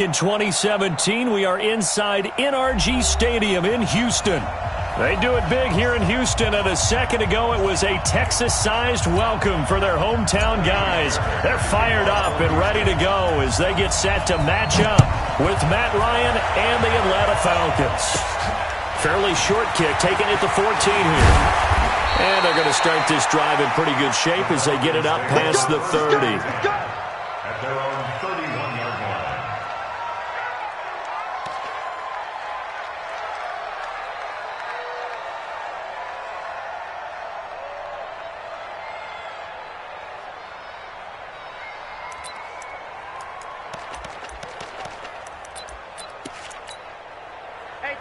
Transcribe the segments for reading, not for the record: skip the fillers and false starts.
In 2017, we are inside NRG Stadium in Houston. They do it big here in Houston, and a second ago it was a Texas-sized welcome for their hometown guys. They're fired up and ready to go as they get set to match up with Matt Ryan and the Atlanta Falcons. Fairly short kick, taken at the 14 here. And they're going to start this drive in pretty good shape as they get it up past the 30. At their own 31-yard line.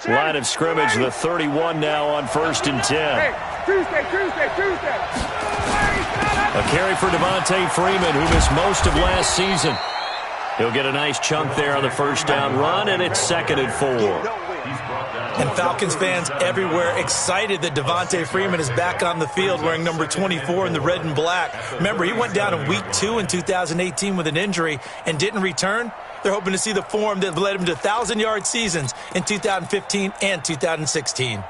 Line of scrimmage, the 31 now on 1st and 10. Hey, Tuesday. A carry for Devontae Freeman, who missed most of last season. He'll get a nice chunk there on the first down run, and it's 2nd and 4. And Falcons fans everywhere excited that Devontae Freeman is back on the field wearing number 24 in the red and black. Remember, he went down in Week 2 in 2018 with an injury and didn't return. They're hoping to see the form that led him to 1,000-yard seasons in 2015 and 2016.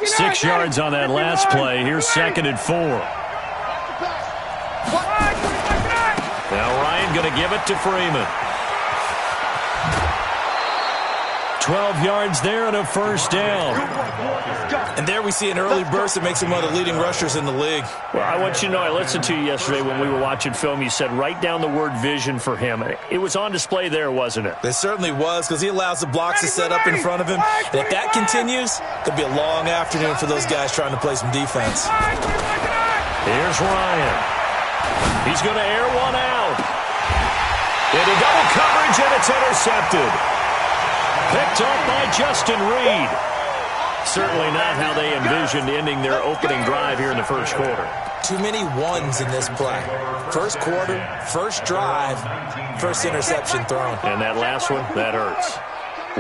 6 yards on that last play. Here's 2nd and 4. Now Ryan going to give it to Freeman. 12 yards there and a first down. And there we see an early burst that makes him one of the leading rushers in the league. Well, I want you to know, I listened to you yesterday when we were watching film. You said write down the word vision for him. It was on display there, wasn't it? It certainly was, because he allows the blocks to set up in front of him. And if that continues, it'll be a long afternoon for those guys trying to play some defense. Here's Ryan. He's going to air one out. Into double coverage, and it's intercepted. Picked up by Justin Reed. Certainly not how they envisioned ending their opening drive here in the first quarter. Too many ones in this play. First quarter, first drive, first interception thrown. And that last one, that hurts.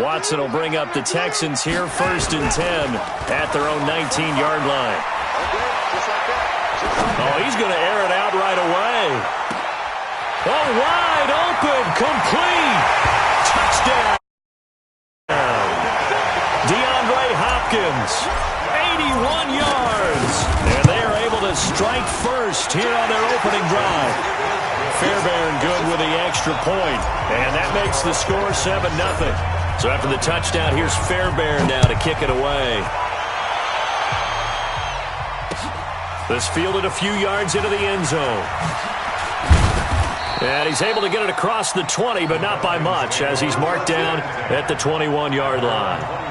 Watson will bring up the Texans here, 1st and 10 at their own 19-yard line. Oh, he's going to air it out right away. Oh, wide open, complete. Touchdown. Hopkins, 81 yards, and they are able to strike first here on their opening drive. Fairbairn good with the extra point, and that makes the score 7-0. So after the touchdown, here's Fairbairn now to kick it away. This fielded a few yards into the end zone. And he's able to get it across the 20, but not by much, as he's marked down at the 21-yard line.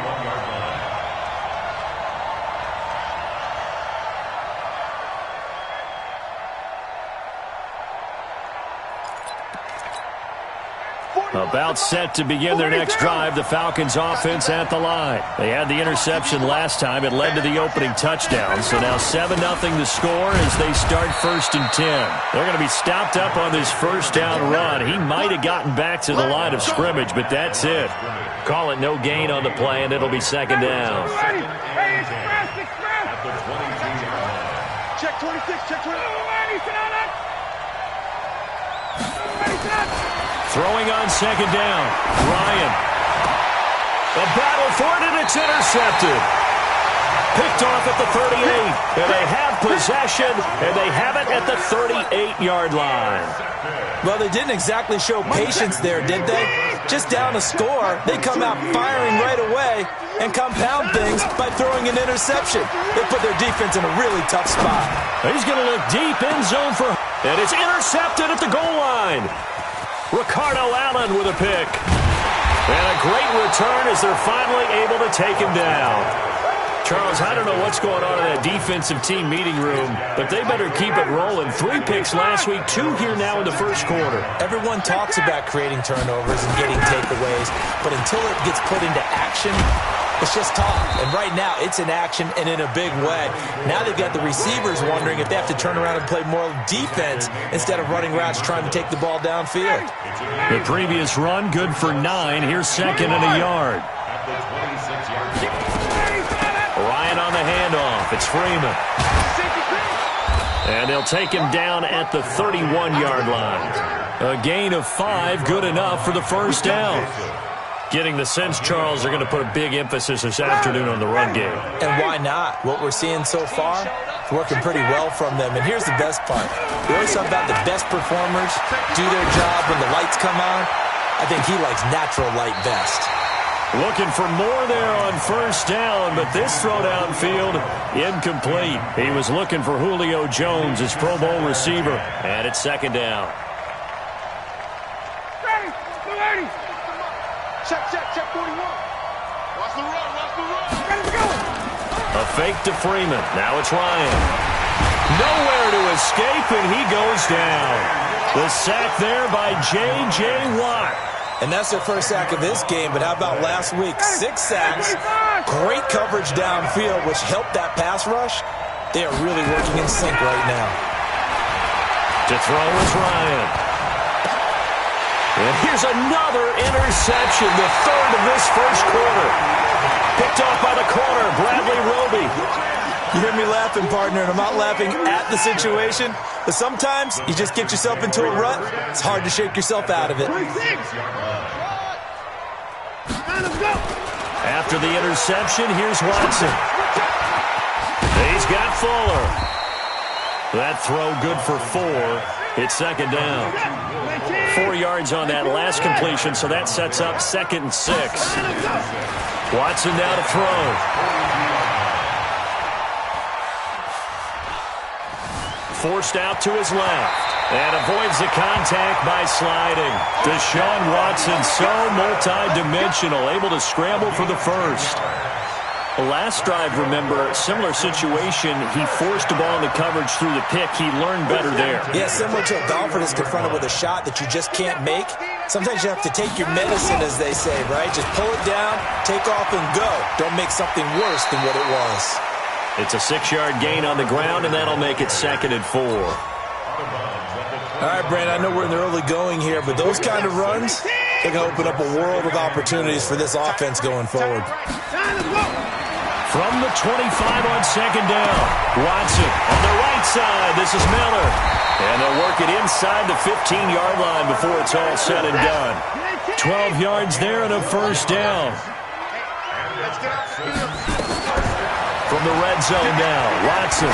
About set to begin their next drive, the Falcons offense at the line. They had the interception last time. It led to the opening touchdown. So now 7-0 the score as they start 1st and 10. They're going to be stopped up on this first down run. He might have gotten back to the line of scrimmage, but that's it. Call it no gain on the play, and it'll be 2nd down. Check 26, check 26. Throwing on 2nd down, Ryan. A battle for it, and it's intercepted. Picked off at the 38, and they have possession, and they have it at the 38-yard line. Well, they didn't exactly show patience there, did they? Just down a score, they come out firing right away and compound things by throwing an interception. They put their defense in a really tough spot. He's going to look deep in zone for, and it's intercepted at the goal line. Ricardo Allen with a pick. And a great return as they're finally able to take him down. Charles, I don't know what's going on in that defensive team meeting room, but they better keep it rolling. 3 picks last week, 2 here now in the first quarter. Everyone talks about creating turnovers and getting takeaways, but until it gets put into action, it's just talk. And right now, it's in action and in a big way. Now they've got the receivers wondering if they have to turn around and play more defense instead of running routes trying to take the ball downfield. The previous run, good for 9. Here's 2nd and a yard. Ryan on the handoff. It's Freeman. And they'll take him down at the 31-yard line. A gain of 5, good enough for the first down. Getting the sense, Charles, they're going to put a big emphasis this afternoon on the run game. And why not? What we're seeing so far, it's working pretty well from them. And here's the best part. We always talk about the best performers do their job when the lights come on. I think he likes natural light best. Looking for more there on first down, but this throw downfield, incomplete. He was looking for Julio Jones, his Pro Bowl receiver, and it's second down. Ready. Check 41. Watch the run. Ready to go. A fake to Freeman. Now it's Ryan. Nowhere to escape, and he goes down. The sack there by J.J. Watt. And that's their first sack of this game, but how about last week? 6 sacks, great coverage downfield, which helped that pass rush. They are really working in sync right now. To throw is Ryan. And here's another interception, the third of this first quarter. Picked off by the corner, Bradley Roby. You hear me laughing, partner, and I'm not laughing at the situation, but sometimes you just get yourself into a rut. It's hard to shake yourself out of it. After the interception, here's Watson. He's got Fuller. That throw good for 4. It's second down. 4 yards on that last completion, so that sets up 2nd and 6. Watson now to throw. Forced out to his left. And avoids the contact by sliding. Deshaun Watson, so multi-dimensional, able to scramble for the first. Last drive, remember, similar situation. He forced the ball in the coverage through the pick. He learned better there. Yeah, similar to a golfer that's confronted with a shot that you just can't make. Sometimes you have to take your medicine, as they say, right? Just pull it down, take off, and go. Don't make something worse than what it was. It's a 6-yard gain on the ground, and that'll make it 2nd and 4. All right, Brandon, I know we're in the early going here, but those kind of runs, they're going to open up a world of opportunities for this offense going forward. From the 25 on second down, Watson on the right side. This is Miller. And they'll work it inside the 15-yard line before it's all said and done. 12 yards there and a first down. From the red zone now, Watson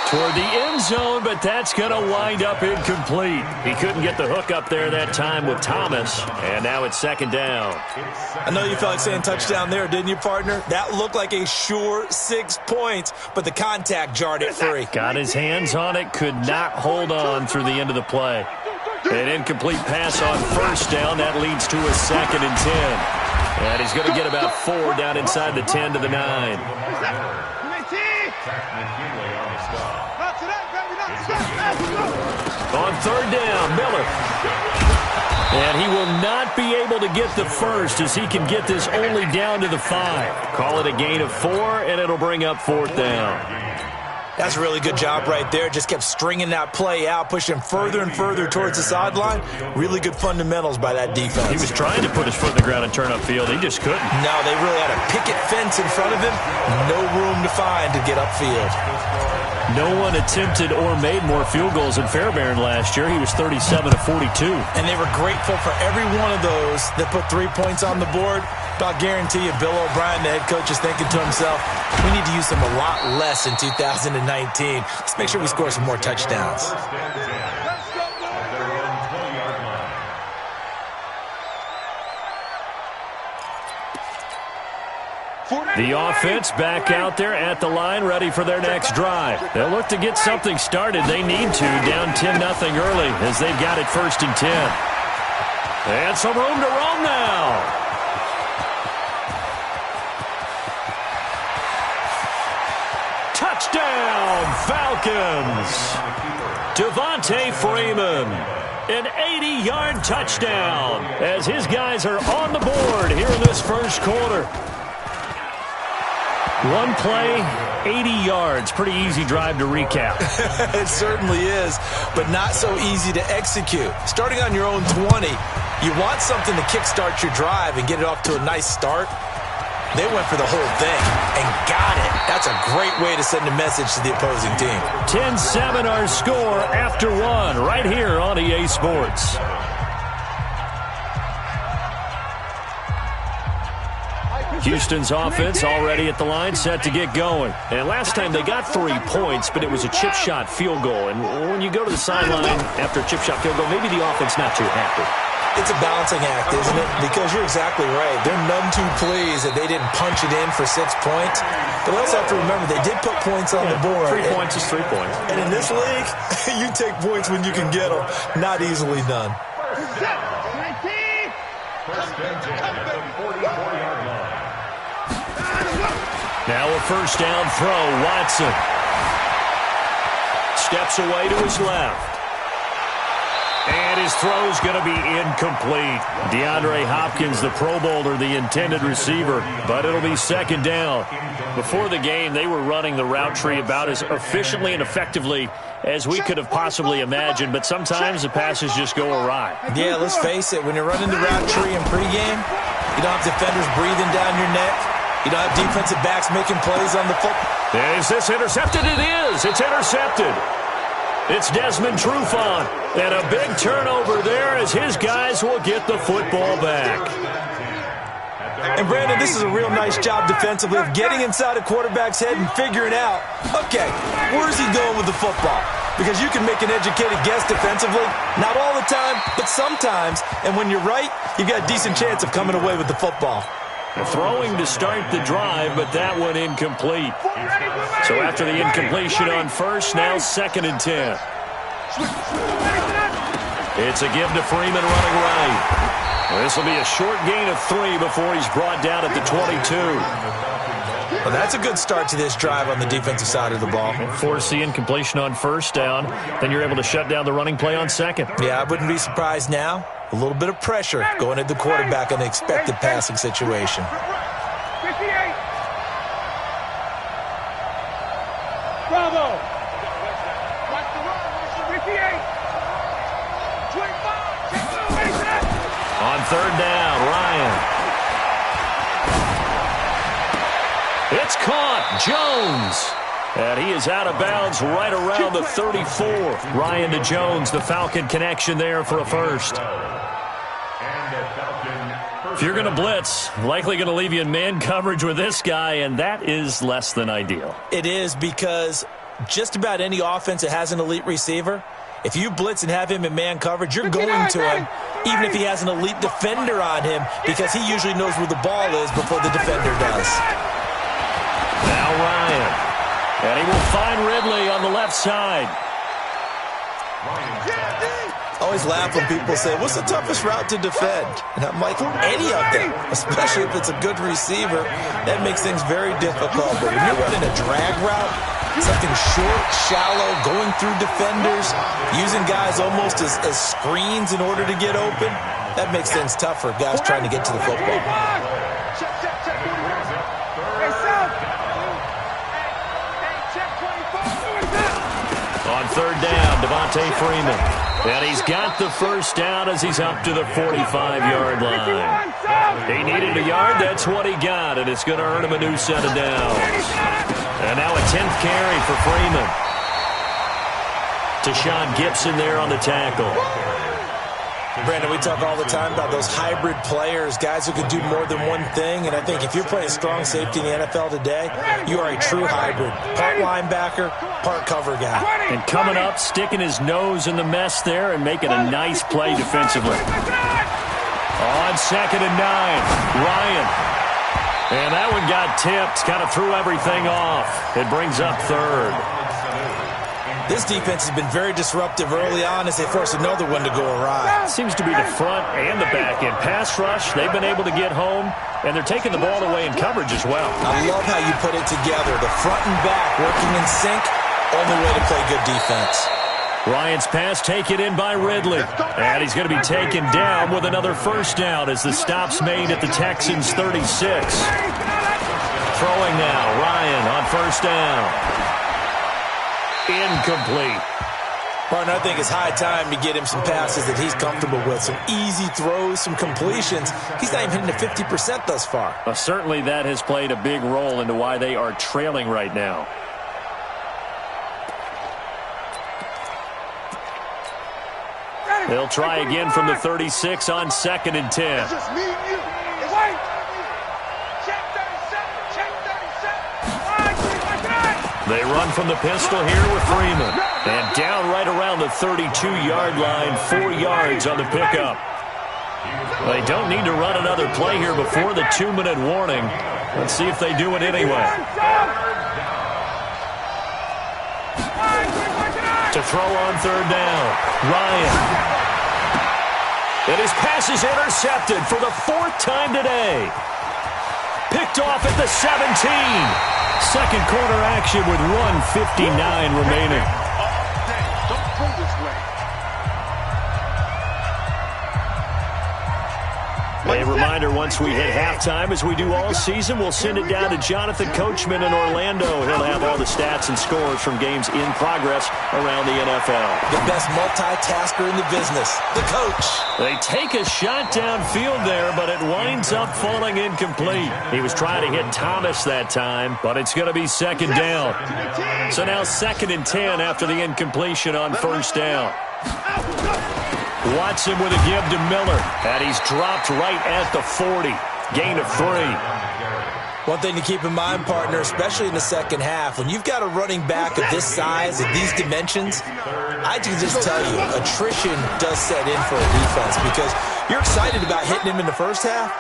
toward the end zone, but that's going to wind up incomplete. He couldn't get the hook up there that time with Thomas, and now it's second down. I know you felt like saying touchdown there, didn't you, partner? That looked like a sure 6 points, but the contact jarred it free. Got his hands on it, could not hold on through the end of the play. An incomplete pass on first down. That leads to a 2nd and 10. And he's going to get about 4 down inside the 10 to the 9. On third down, Miller. And he will not be able to get the first as he can get this only down to the 5. Call it a gain of 4, and it'll bring up 4th down. That's a really good job right there. Just kept stringing that play out, pushing further and further towards the sideline. Really good fundamentals by that defense. He was trying to put his foot in the ground and turn upfield. He just couldn't. No, they really had a picket fence in front of him. No room to find to get upfield. No one attempted or made more field goals than Fairbairn last year. He was 37 of 42. And they were grateful for every one of those that put 3 points on the board. But I'll guarantee you, Bill O'Brien, the head coach, is thinking to himself, we need to use them a lot less in 2019. Let's make sure we score some more touchdowns. The offense back out there at the line, ready for their next drive. They'll look to get something started. They need to, down 10-0 early as they've got it 1st and 10. And some room to roam now. Touchdown, Falcons. Devontae Freeman. An 80-yard touchdown as his guys are on the board here in this first quarter. One play, 80 yards. Pretty easy drive to recap. It certainly is, but not so easy to execute. Starting on your own 20, you want something to kickstart your drive and get it off to a nice start. They went for the whole thing and got it. That's a great way to send a message to the opposing team. 10-7 our score after one right here on EA Sports. Houston's offense already at the line, set to get going. And last time they got 3 points, but it was a chip shot field goal. And when you go to the sideline after a chip shot field goal, maybe the offense not too happy. It's a balancing act, isn't it? Because you're exactly right. They're none too pleased that they didn't punch it in for 6 points. But we also have to remember they did put points on the board. 3 points is 3 points. And in this league, you take points when you can get them. Not easily done. Now a first down throw. Watson steps away to his left. And his throw's going to be incomplete. DeAndre Hopkins, the Pro Bowler, the intended receiver, but it'll be second down. Before the game, they were running the route tree about as efficiently and effectively as we could have possibly imagined, but sometimes the passes just go awry. Yeah, let's face it. When you're running the route tree in pregame, you don't have defenders breathing down your neck. You don't have defensive backs making plays on the football. Is this intercepted? It is. It's intercepted. It's Desmond Trufant, and a big turnover there as his guys will get the football back. And, Brandon, this is a real nice job defensively of getting inside a quarterback's head and figuring out, okay, where's he going with the football? Because you can make an educated guess defensively, not all the time, but sometimes. And when you're right, you've got a decent chance of coming away with the football. Throwing to start the drive, but that one incomplete. So after the incompletion on first, now 2nd and 10. It's a give to Freeman running right. This will be a short gain of 3 before he's brought down at the 22. Well, that's a good start to this drive on the defensive side of the ball. Force the incompletion on first down, then you're able to shut down the running play on second. Yeah, I wouldn't be surprised now. A little bit of pressure going at the quarterback in an expected passing situation. 58. Bravo. Watch the run. 58. 25. On third down, Ryan. It's caught. Jones. And he is out of bounds right around the 34. Ryan to Jones, the Falcon connection there for a first. If you're going to blitz, likely going to leave you in man coverage with this guy, and that is less than ideal. It is, because just about any offense that has an elite receiver, if you blitz and have him in man coverage, you're going to him, even if he has an elite defender on him, because he usually knows where the ball is before the defender does. Now Ryan. And he will find Ridley on the left side. I always laugh when people say, what's the toughest route to defend? And I'm like, any of them, especially if it's a good receiver. That makes things very difficult. But when you're running a drag route, something short, shallow, going through defenders, using guys almost as screens in order to get open, that makes things tough for guys trying to get to the football. On third down, Devontae Freeman. And he's got the first down as he's up to the 45-yard line. He needed a yard. That's what he got, and it's going to earn him a new set of downs. And now a 10th carry for Freeman. Tashawn Gibson there on the tackle. Brandon, we talk all the time about those hybrid players, guys who can do more than one thing. And I think if you're playing strong safety in the NFL today, you are a true hybrid. Part linebacker, part cover guy. And coming up, sticking his nose in the mess there and making a nice play defensively. On 2nd and 9, Ryan. And that one got tipped, kind of threw everything off. It brings up third. This defense has been very disruptive early on as they force another one to go awry. Seems to be the front and the back end. Pass rush, they've been able to get home, and they're taking the ball away in coverage as well. I love how you put it together. The front and back working in sync, only way to play good defense. Ryan's pass taken in by Ridley. And he's going to be taken down with another first down as the stop's made at the Texans' 36. Throwing now, Ryan on first down. Incomplete. Partner, I think it's high time to get him some passes that he's comfortable with, some easy throws, some completions. He's not even hitting the 50% thus far. Well, certainly that has played a big role into why they are trailing right now. They'll try again from the 36 on 2nd and 10. It's just me and you. It's wait. Check 37. Check 37. They run from the pistol here with Freeman. And down right around the 32-yard line, 4 yards on the pickup. They don't need to run another play here before the 2-minute warning. Let's see if they do it anyway. To throw on 3rd down, Ryan. And his pass is intercepted for the 4th time today. Picked off at the 17. Second quarter action with 1:59 remaining. Don't go this way. A reminder, once we hit halftime, as we do all season, we'll send it down to Jonathan Coachman in Orlando. He'll have all the stats and scores from games in progress around the NFL. The best multitasker in the business, the coach. They take a shot downfield there, but it winds up falling incomplete. He was trying to hit Thomas that time, but it's going to be 2nd down. So now 2nd and 10 after the incompletion on 1st down. Watson with a give to Miller, and he's dropped right at the 40. Gain of 3. One thing to keep in mind, partner, especially in the second half, when you've got a running back of this size, of these dimensions, I can just tell you, attrition does set in for a defense because you're excited about hitting him in the first half.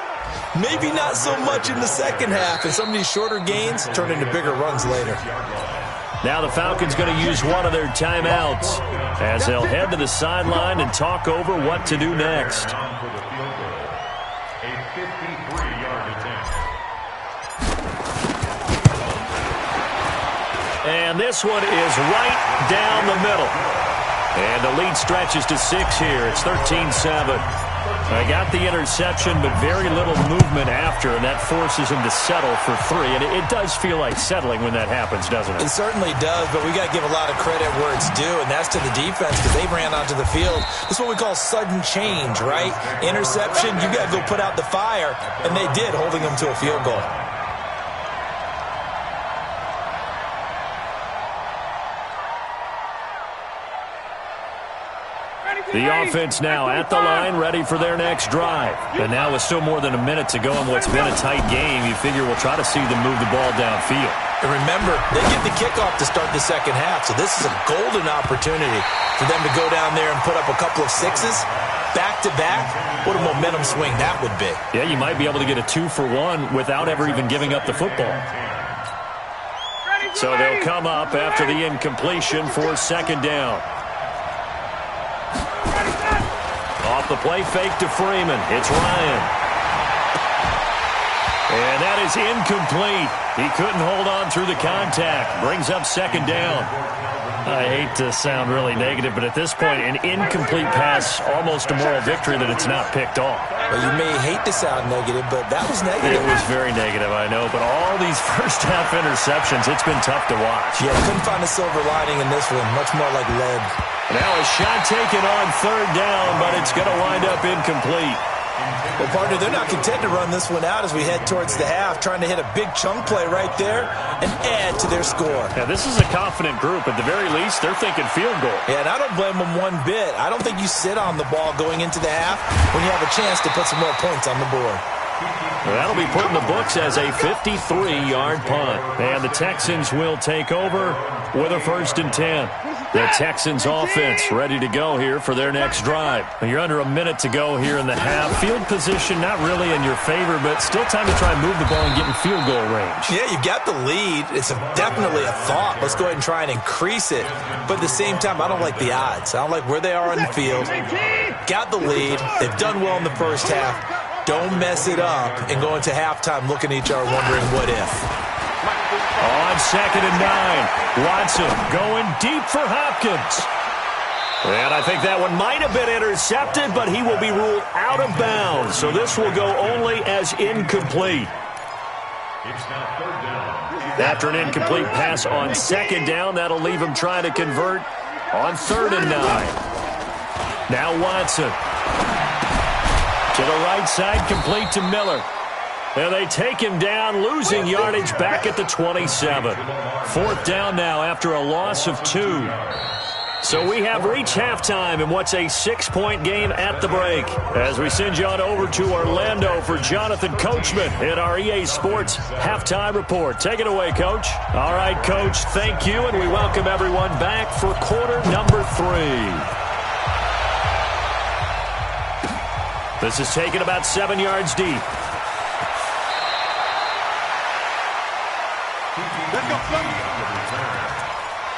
Maybe not so much in the second half, and some of these shorter gains turn into bigger runs later. Now the Falcons going to use one of their timeouts as they'll head to the sideline and talk over what to do next. A 53-yard attempt. And this one is right down the middle. And the lead stretches to 6 here. It's 13-7. They got the interception, but very little movement after, and that forces him to settle for 3. And it does feel like settling when that happens, doesn't it? It certainly does, but we got to give a lot of credit where it's due, and that's to the defense because they ran onto the field. This is what we call sudden change, right? Interception, you got to go put out the fire, and they did, holding them to a field goal. The offense now at the line, ready for their next drive. But now with still more than a minute to go in what's been a tight game, you figure we'll try to see them move the ball downfield. And remember, they get the kickoff to start the second half, so this is a golden opportunity for them to go down there and put up a couple of 6s back-to-back. What a momentum swing that would be. Yeah, you might be able to get a 2-for-1 without ever even giving up the football. So they'll come up after the incompletion for 2nd down. Off the play fake to Freeman. It's Ryan. And that is incomplete. He couldn't hold on through the contact. Brings up 2nd down. I hate to sound really negative, but at this point, an incomplete pass, almost a moral victory that it's not picked off. Well, you may hate to sound negative, but that was negative. It was very negative, I know, but all these first-half interceptions, it's been tough to watch. Yeah, couldn't find a silver lining in this one. Much more like lead. Now a shot taken on 3rd down, but it's going to wind up incomplete. Well, partner, they're not content to run this one out as we head towards the half, trying to hit a big chunk play right there and add to their score. Now, this is a confident group. At the very least, they're thinking field goal. Yeah, and I don't blame them one bit. I don't think you sit on the ball going into the half when you have a chance to put some more points on the board. Well, that'll be put in the books as a 53-yard punt. And the Texans will take over with a 1st and 10. The Texans offense ready to go here for their next drive. You're under a minute to go here in the half. Field position not really in your favor, but still time to try and move the ball and get in field goal range. Yeah, you've got the lead. It's definitely a thought. Let's go ahead and try and increase it. But at the same time, I don't like the odds. I don't like where they are on the field. Got the lead. They've done well in the first half. Don't mess it up and go into halftime looking at each other wondering what if. On 2nd and 9, Watson going deep for Hopkins. And I think that one might have been intercepted, but he will be ruled out of bounds. So this will go only as incomplete. It's now 3rd down. After an incomplete pass on 2nd down, that'll leave him trying to convert On 3rd and 9. Now Watson. To the right side, complete to Miller. And they take him down, losing yardage back at the 27. 4th down now after a loss of 2. So we have reached halftime in what's a 6-point game at the break. As we send you on over to Orlando for Jonathan Coachman in our EA Sports Halftime Report. Take it away, Coach. All right, Coach, thank you, and we welcome everyone back for quarter number 3. This is taken about 7 yards deep. Let's go, Fleming.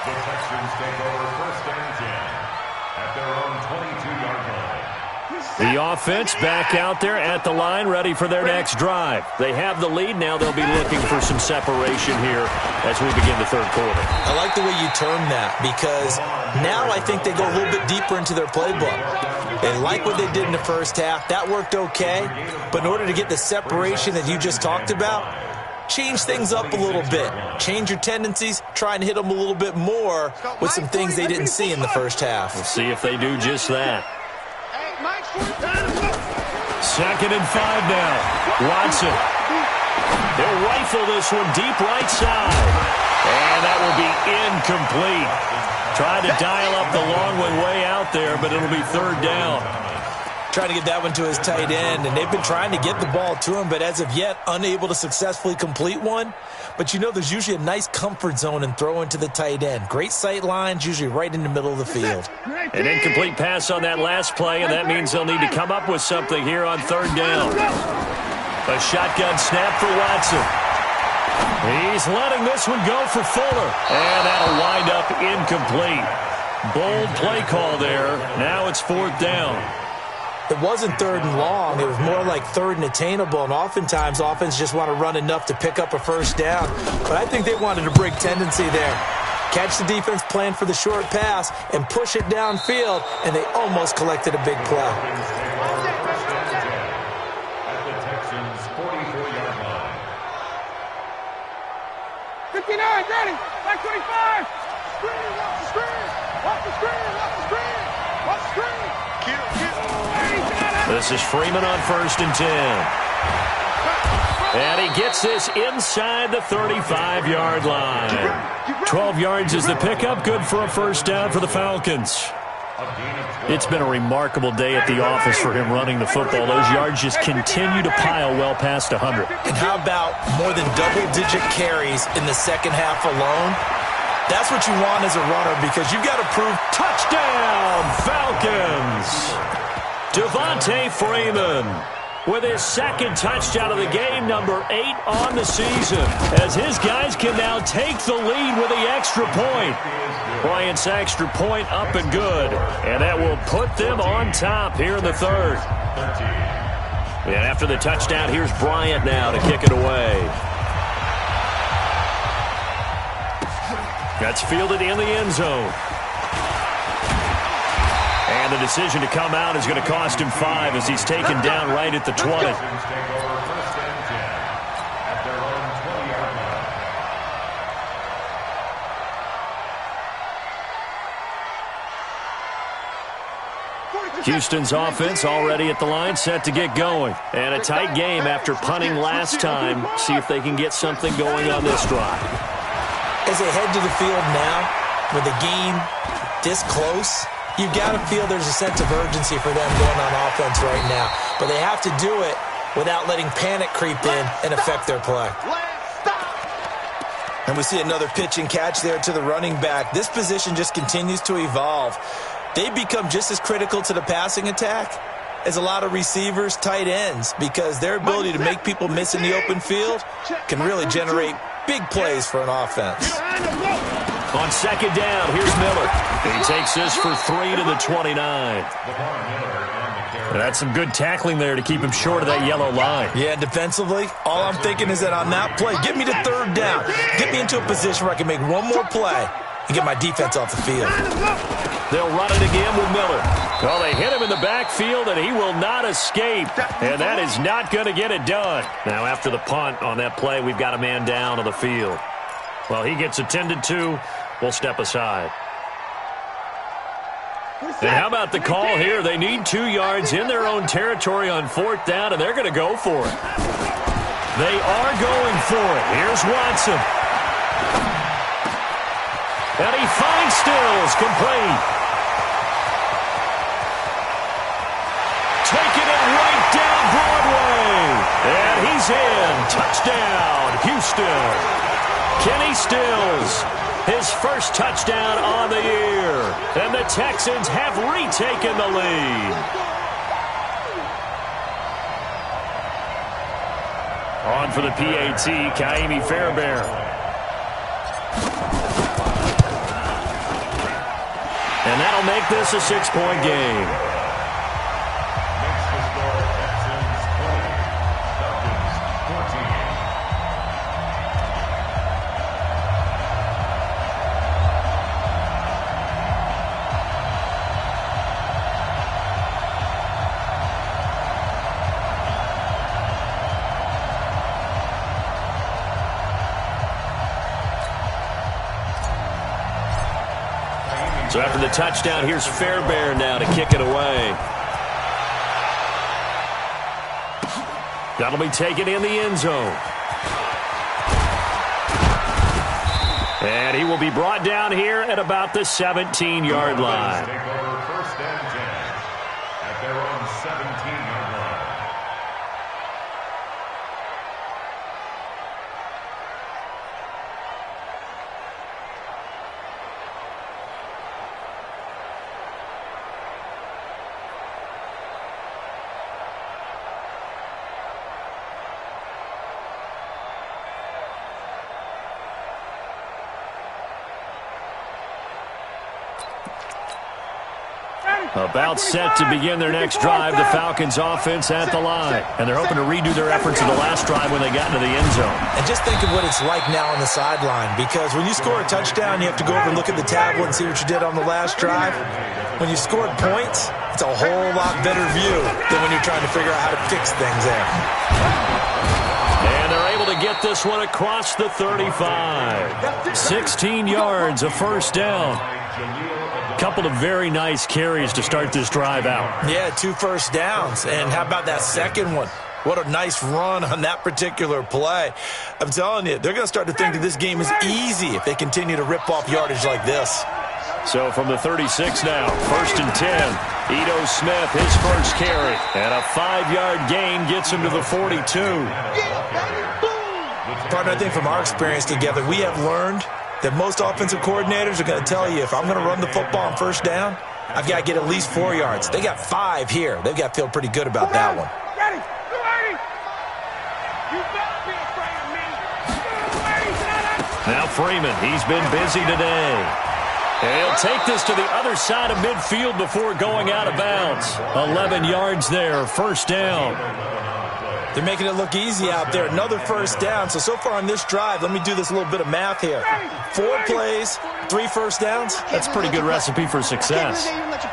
The Texans take over 1st and 10 at their own 22-yard line. The offense back out there at the line, ready for their next drive. They have the lead. Now they'll be looking for some separation here as we begin the 3rd quarter. I like the way you term that, because now I think they go a little bit deeper into their playbook. They like what they did in the 1st half. That worked okay. But in order to get the separation that you just talked about, change things up a little bit. Change your tendencies. Try and hit them a little bit more with some things they didn't see in the 1st half. We'll see if they do just that. 2nd and 5 now. Watson. They'll rifle this one deep right side. And that will be incomplete. Tried to dial up the long one way out there, but it'll be 3rd down. Trying to get that one to his tight end, and they've been trying to get the ball to him, but as of yet, unable to successfully complete one. But you know there's usually a nice comfort zone in throwing to the tight end. Great sight lines, usually right in the middle of the field. An incomplete pass on that last play, and that means they'll need to come up with something here on 3rd down. A shotgun snap for Watson. He's letting this one go for Fuller, and that'll wind up incomplete. Bold play call there. Now it's 4th down. It wasn't 3rd and long. It was more like 3rd and attainable, and oftentimes offense just want to run enough to pick up a 1st down. But I think they wanted a break tendency there. Catch the defense plan for the short pass and push it downfield, and they almost collected a big play. At the Texans' 44-yard line. 59, ready. Back 25. Screen, watch the screen. Watch the screen, watch the screen. Watch the screen. Kill. This is Freeman on 1st and 10. And he gets this inside the 35-yard line. 12 yards is the pickup. Good for a 1st down for the Falcons. It's been a remarkable day at the office for him running the football. Those yards just continue to pile well past 100. And how about more than double-digit carries in the 2nd half alone? That's what you want as a runner, because you've got to prove touchdown, Falcons. Devontae Freeman with his 2nd touchdown of the game, number 8 on the season, as his guys can now take the lead with the extra point. Bryant's extra point up and good, and that will put them on top here in the 3rd. And after the touchdown, here's Bryant now to kick it away. That's fielded in the end zone. And the decision to come out is going to cost him 5 as he's taken down right at the 20. Houston's offense already at the line, set to get going. And a tight game after punting last time. See if they can get something going on this drive. As they head to the field now, with the game this close, you've got to feel there's a sense of urgency for them going on offense right now. But they have to do it without letting panic creep in and affect their play. And we see another pitch and catch there to the running back. This position just continues to evolve. They become just as critical to the passing attack as a lot of receivers, tight ends, because their ability to make people miss in the open field can really generate big plays for an offense. On 2nd down, here's Miller. He takes this for 3 to the 29. That's some good tackling there to keep him short of that yellow line. Yeah, defensively, all I'm thinking is that on that play, get me to 3rd down. Get me into a position where I can make one more play and get my defense off the field. They'll run it again with Miller. Well, they hit him in the backfield, and he will not escape. And that is not going to get it done. Now, after the punt on that play, we've got a man down on the field. Well, he gets attended to. We'll step aside. And how about the call here? They need 2 yards in their own territory on 4th down, and they're going to go for it. They are going for it. Here's Watson. And he finds Stills, complete. Taking it right down Broadway. And he's in. Touchdown, Houston. Kenny Stills, his first touchdown on the year. And the Texans have retaken the lead. On for the PAT, Kaimi Fairbairn. And that'll make this a 6-point game. Makes the score Texans 20, Falcons 14. So after the touchdown, here's Fairbairn now to kick it away. That'll be taken in the end zone. And he will be brought down here at about the 17-yard line. Take over 1st and 10 at their own 17-yard line. About set to begin their next drive, the Falcons offense at the line. And they're hoping to redo their efforts of the last drive when they got into the end zone. And just think of what it's like now on the sideline, because when you score a touchdown, you have to go over and look at the tablet and see what you did on the last drive. When you scored points, it's a whole lot better view than when you're trying to figure out how to fix things there. And they're able to get this one across the 35. 16 yards, a first down. Couple of very nice carries to start this drive out. Yeah, 2 first downs. And how about that second one? What a nice run on that particular play. I'm telling you, they're going to start to think that this game is easy if they continue to rip off yardage like this. So from the 36 now, 1st and 10. Ito Smith, his first carry. And a 5-yard gain gets him to the 42. Partner, I think from our experience together, we have learned that most offensive coordinators are going to tell you, if I'm going to run the football on 1st down, I've got to get at least 4 yards. They got 5 here. They've got to feel pretty good about that one. Now Freeman, he's been busy today. And he'll take this to the other side of midfield before going out of bounds. 11 yards there, 1st down. They're making it look easy out there. Another 1st down. So far on this drive, let me do this little bit of math here. 4 plays, 3 first downs. That's a pretty good recipe for success.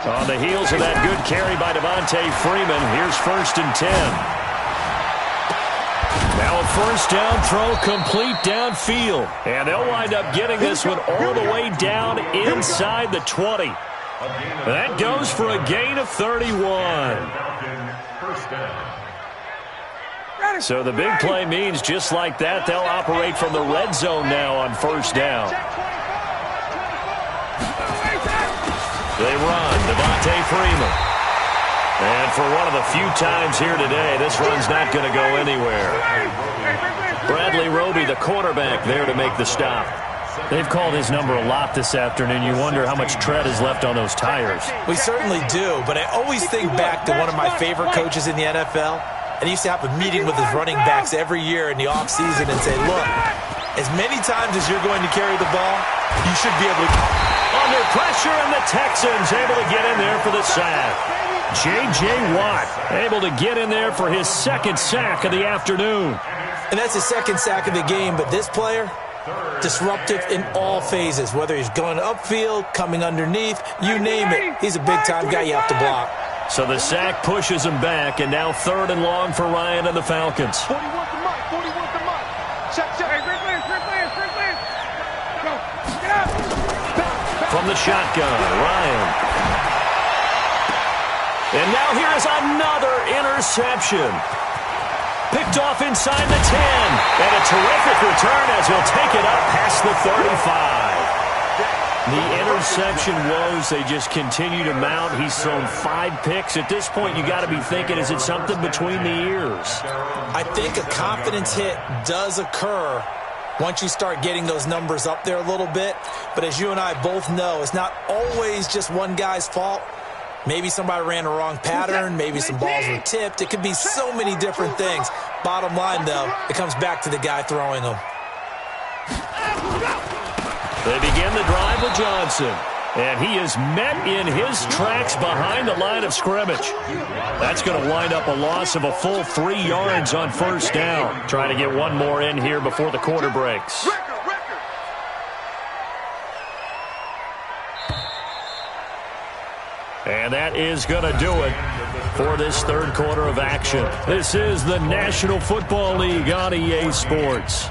On the heels of that good carry by Devontae Freeman, here's 1st and 10. Now a 1st down throw complete downfield. And they'll wind up getting this one all the way down inside the 20. That goes for a gain of 31. So the big play means just like that, they'll operate from the red zone now on 1st down. They run, Devontae Freeman. And for one of the few times here today, this run's not going to go anywhere. Bradley Roby, the quarterback, there to make the stop. They've called his number a lot this afternoon. You wonder how much tread is left on those tires. We certainly do, but I always think back to one of my favorite coaches in the NFL. And he used to have a meeting with his running backs every year in the offseason and say, look, as many times as you're going to carry the ball, you should be able to... Under pressure, and the Texans able to get in there for the sack. J.J. Watt able to get in there for his 2nd sack of the afternoon. And that's his 2nd sack of the game, but this player, disruptive in all phases, whether he's going upfield, coming underneath, you name it. He's a big-time guy you have to block. So the sack pushes him back, and now 3rd and long for Ryan and the Falcons. 41 to Mike, 41 to Mike. Check. Hey, Rick Lance. Go. Get out. From the shotgun, Ryan. And now here is another interception. Picked off inside the 10. And a terrific return as he'll take it up past the 35. The interception woes, they just continue to mount. He's thrown 5 picks. At this point, you got to be thinking, is it something between the ears? I think a confidence hit does occur once you start getting those numbers up there a little bit. But as you and I both know, it's not always just one guy's fault. Maybe somebody ran a wrong pattern. Maybe some balls were tipped. It could be so many different things. Bottom line, though, it comes back to the guy throwing them. They begin the drive with Johnson. And he is met in his tracks behind the line of scrimmage. That's going to wind up a loss of a full 3 yards on first down. Trying to get one more in here before the quarter breaks. And that is going to do it for this third quarter of action. This is the National Football League on EA Sports.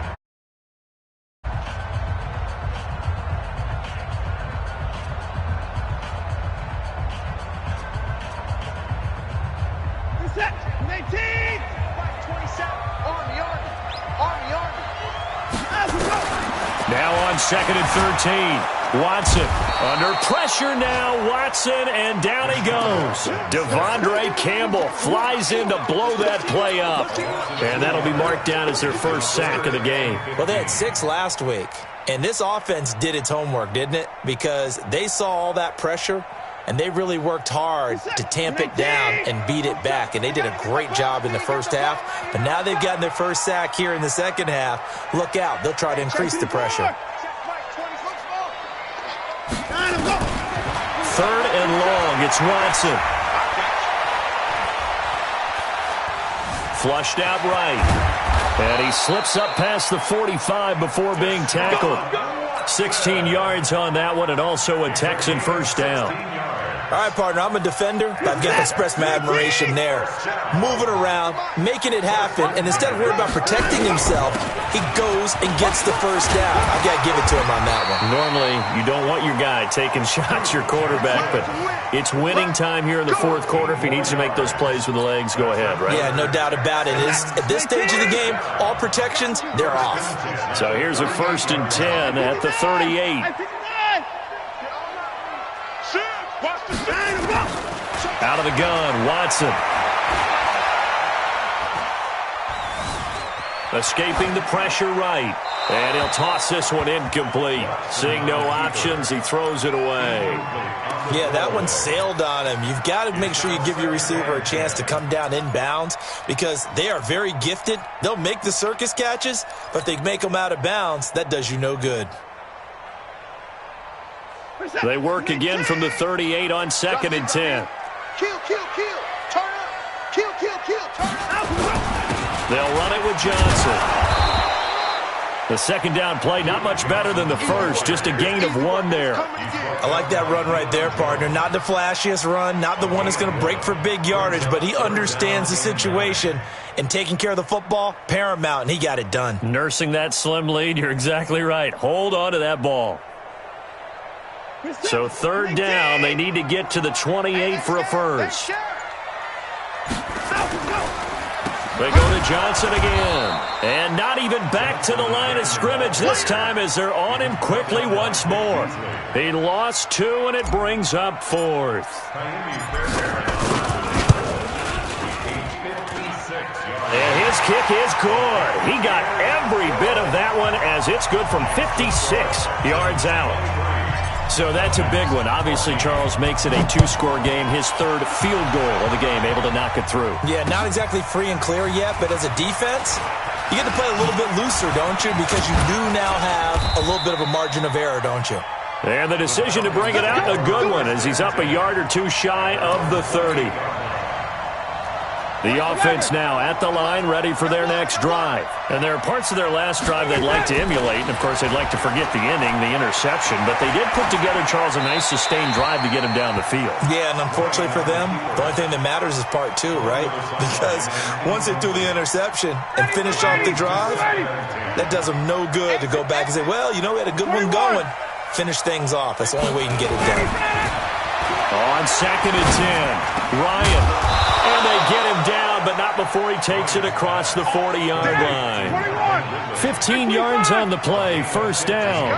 Now on 2nd and 13. Watson under pressure now. Watson, and down he goes. Devondre Campbell flies in to blow that play up. And that'll be marked down as their first sack of the game. Well, they had 6 last week. And this offense did its homework, didn't it? Because they saw all that pressure, and they really worked hard to tamp it down and beat it back. And they did a great job in the first half. But now they've gotten their first sack here in the second half. Look out. They'll try to increase the pressure. 3rd and long. It's Watson. Flushed out right. And he slips up past the 45 before being tackled. 16 yards on that one, and also a Texan first down. All right, partner, I'm a defender. I've got to express my admiration there. Moving around, making it happen, and instead of worrying about protecting himself, he goes and gets the first down. I've got to give it to him on that one. Normally, you don't want your guy taking shots, your quarterback, but it's winning time here in the fourth quarter. If he needs to make those plays with the legs, go ahead, right? Yeah, no doubt about it. At this stage of the game, all protections, they're off. So here's a 1st and 10 at the 38. Out of the gun, Watson. Escaping the pressure right. And he'll toss this one incomplete. Seeing no options, he throws it away. Yeah, that one sailed on him. You've got to make sure you give your receiver a chance to come down inbounds because they are very gifted. They'll make the circus catches, but if they make them out of bounds, that does you no good. They work again from the 38 on 2nd and 10. Kill, turn up, kill, turn up. They'll run it with Johnson. The second down play, not much better than the first, just a gain of 1 there. I like that run right there, partner. Not the flashiest run, not the one that's going to break for big yardage, but he understands the situation, and taking care of the football, paramount, and he got it done. Nursing that slim lead, you're exactly right. Hold on to that ball. So 3rd down, they need to get to the 28 for a first. They go to Johnson again. And not even back to the line of scrimmage this time as they're on him quickly once more. He lost 2, and it brings up 4th. And his kick is good. He got every bit of that one as it's good from 56 yards out. So that's a big one. Obviously, Charles makes it a 2-score game, his 3rd field goal of the game, able to knock it through. Yeah, not exactly free and clear yet, but as a defense, you get to play a little bit looser, don't you? Because you do now have a little bit of a margin of error, don't you? And the decision to bring it out, a good one, as he's up a yard or 2 shy of the 30. The offense now at the line, ready for their next drive. And there are parts of their last drive they'd like to emulate. And, of course, they'd like to forget the ending, the interception. But they did put together, Charles, a nice sustained drive to get him down the field. Yeah, and unfortunately for them, the only thing that matters is part 2, right? Because once they threw the interception and finished off the drive, that does them no good to go back and say, well, you know, we had a good one going. Finish things off. That's the only way you can get it done. On 2nd and 10, Ryan. And they get him down, but not before he takes it across the 40-yard line. 15 yards on the play, first down.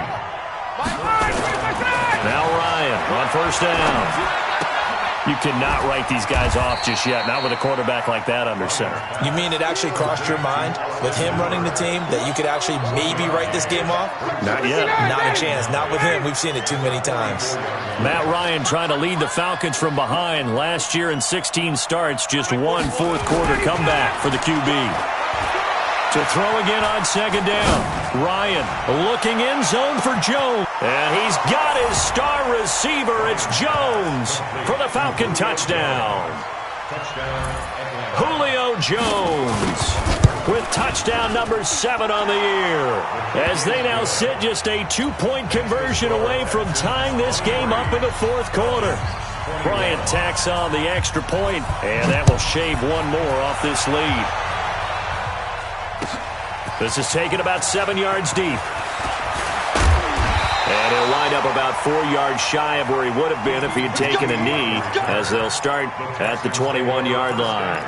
Now Ryan on first down. You cannot write these guys off just yet, not with a quarterback like that under center. You mean it actually crossed your mind with him running the team that you could actually maybe write this game off? Not yet. Not a chance. Not with him. We've seen it too many times. Matt Ryan trying to lead the Falcons from behind. Last year in 16 starts, just one fourth-quarter comeback for the QB. To throw again on second down. Ryan looking in zone for Jones. And he's got his star receiver. It's Jones for the Falcon touchdown. Julio Jones with touchdown number 7 on the year. As they now sit just a 2-point conversion away from tying this game up in the fourth quarter. Bryant tacks on the extra point, and that will shave one more off this lead. This is taken about 7 yards deep. And he'll wind up about 4 yards shy of where he would have been if he had taken a knee, as they'll start at the 21-yard line.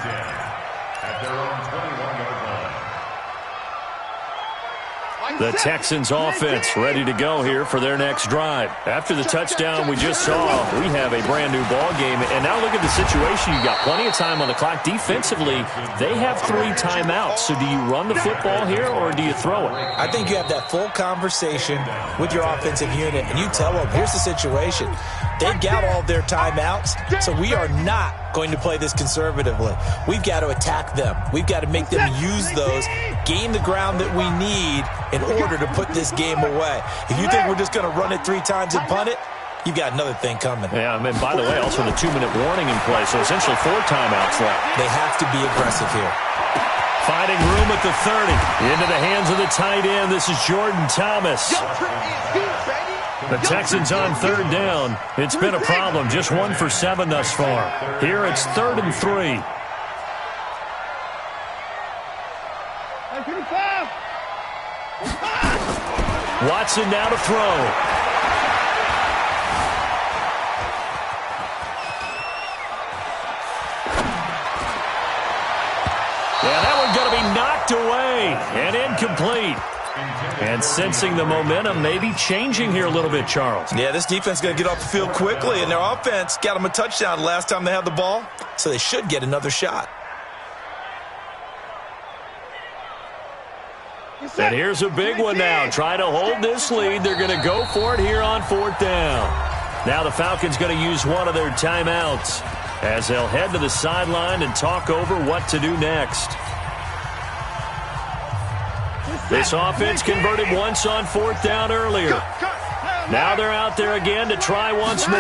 At their own 21-yard line. The Texans offense ready to go here for their next drive. After the touchdown we just saw, we have a brand new ball game. And now look at the situation. You've got plenty of time on the clock. Defensively, they have 3 timeouts. So do you run the football here or do you throw it? I think you have that full conversation with your offensive unit, and you tell them, here's the situation. They've got all their timeouts, so we are not going to play this conservatively. We've got to attack them. We've got to make them use those, gain the ground that we need in order to put this game away. If you think we're just going to run it 3 times and punt it, you've got another thing coming. Yeah, and by the way, also the 2-minute warning in play, so essentially 4 timeouts left. They have to be aggressive here. Finding room at the 30. Into the hands of the tight end. This is Jordan Thomas. The Texans on 3rd down. It's been a problem. Just 1 for 7 thus far. Here it's 3rd and 3. Watson now to throw. Yeah, that one's going to be knocked away and incomplete. And sensing the momentum maybe changing here a little bit, Charles. Yeah, this defense is going to get off the field quickly, and their offense got them a touchdown last time they had the ball, so they should get another shot. And here's a big one now. Trying to hold this lead. They're going to go for it here on 4th down. Now the Falcons going to use one of their timeouts as they'll head to the sideline and talk over what to do next. This offense converted once on 4th down earlier. Now they're out there again to try once more.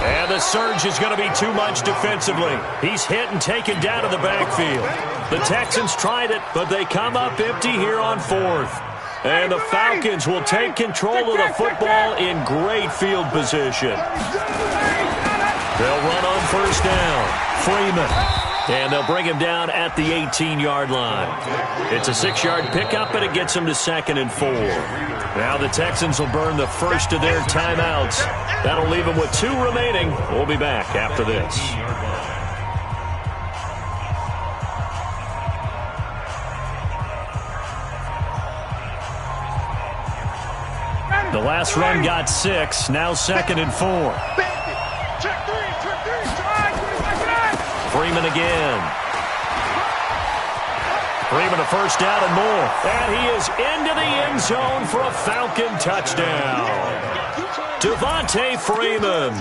And the surge is going to be too much defensively. He's hit and taken down to the backfield. The Texans tried it, but they come up empty here on 4th. And the Falcons will take control of the football in great field position. They'll run on 1st down. Freeman. And they'll bring him down at the 18-yard line. It's a 6-yard pickup, and it gets him to 2nd and 4. Now the Texans will burn the first of their timeouts. That'll leave them with 2 remaining. We'll be back after this. The last run got 6. Now 2nd and 4. Freeman again. Freeman a first down and more. And he is into the end zone for a Falcon touchdown. Devontae Freeman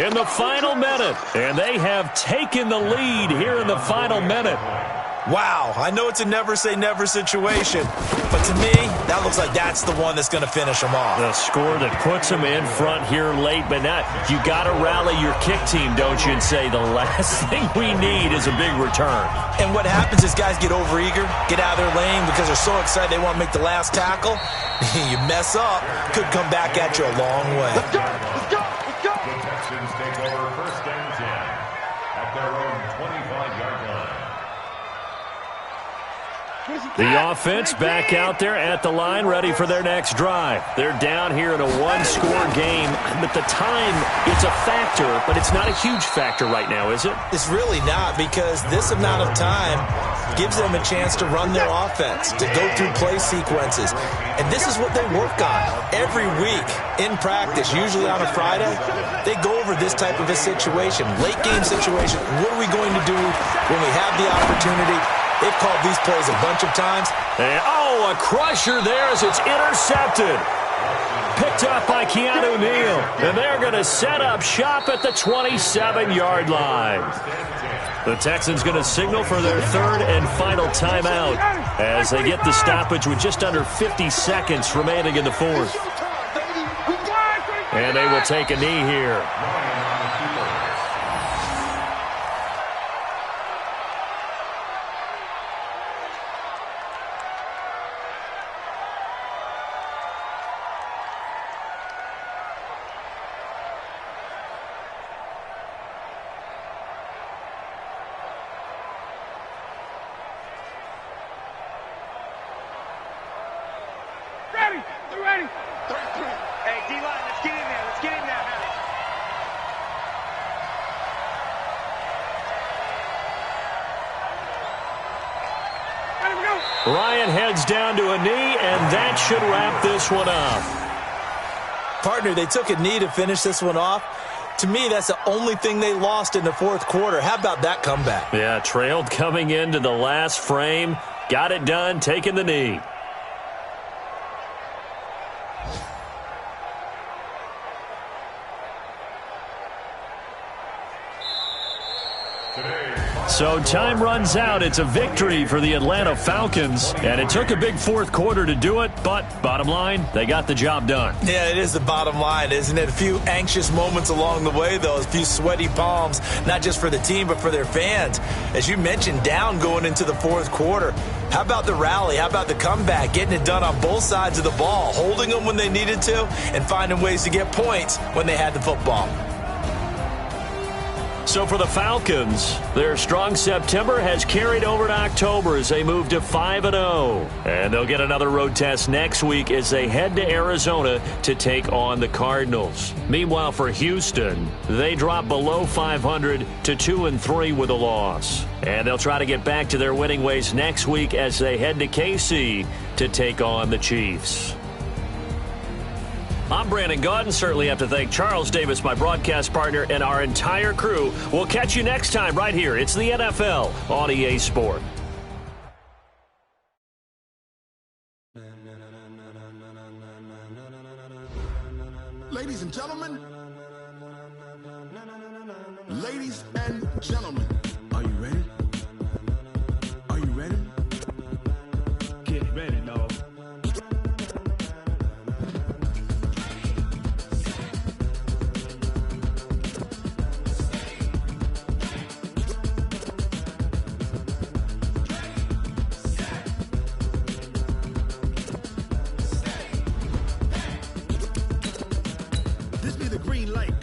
in the final minute. And they have taken the lead here in the final minute. Wow, I know it's a never-say-never situation, but to me, that looks like that's the one that's going to finish them off. The score that puts them in front here late, but not. You got to rally your kick team, don't you, and say the last thing we need is a big return. And what happens is guys get overeager, get out of their lane because they're so excited they want to make the last tackle. You mess up, could come back at you a long way. Let's go, let's go, let's go. The Texans take over 1st and 10 at their own 25-yard line. The offense back out there at the line, ready for their next drive. They're down here in a one-score game. At the time, it's a factor, but it's not a huge factor right now, is it? It's really not, because this amount of time gives them a chance to run their offense, to go through play sequences. And this is what they work on every week in practice, usually on a Friday. They go over this type of a situation, late game situation. What are we going to do when we have the opportunity? They've called these plays a bunch of times. And, a crusher there as it's intercepted. Picked up by Keanu Neal. And they're going to set up shop at the 27-yard line. The Texans going to signal for their third and final timeout as they get the stoppage with just under 50 seconds remaining in the fourth. And they will take a knee here. Ryan heads down to a knee, and that should wrap this one up. Partner, they took a knee to finish this one off. To me, that's the only thing they lost in the fourth quarter. How about that comeback? Yeah, trailed coming into the last frame. Got it done, taking the knee. So time runs out. It's a victory for the Atlanta Falcons, and it took a big fourth quarter to do it, but bottom line, they got the job done. Yeah, it is the bottom line, isn't it? A few anxious moments along the way, though, a few sweaty palms, not just for the team, but for their fans. As you mentioned, down going into the fourth quarter. How about the rally? How about the comeback? Getting it done on both sides of the ball, holding them when they needed to, and finding ways to get points when they had the football. So for the Falcons, their strong September has carried over to October as they move to 5-0. And they'll get another road test next week as they head to Arizona to take on the Cardinals. Meanwhile, for Houston, they drop below 500 to 2-3 with a loss. And they'll try to get back to their winning ways next week as they head to KC to take on the Chiefs. I'm Brandon Gaudin. Certainly have to thank Charles Davis, my broadcast partner, and our entire crew. We'll catch you next time right here. It's the NFL on EA Sport. Ladies and gentlemen, are you ready? Are you ready? Get ready, dog. This be the green light.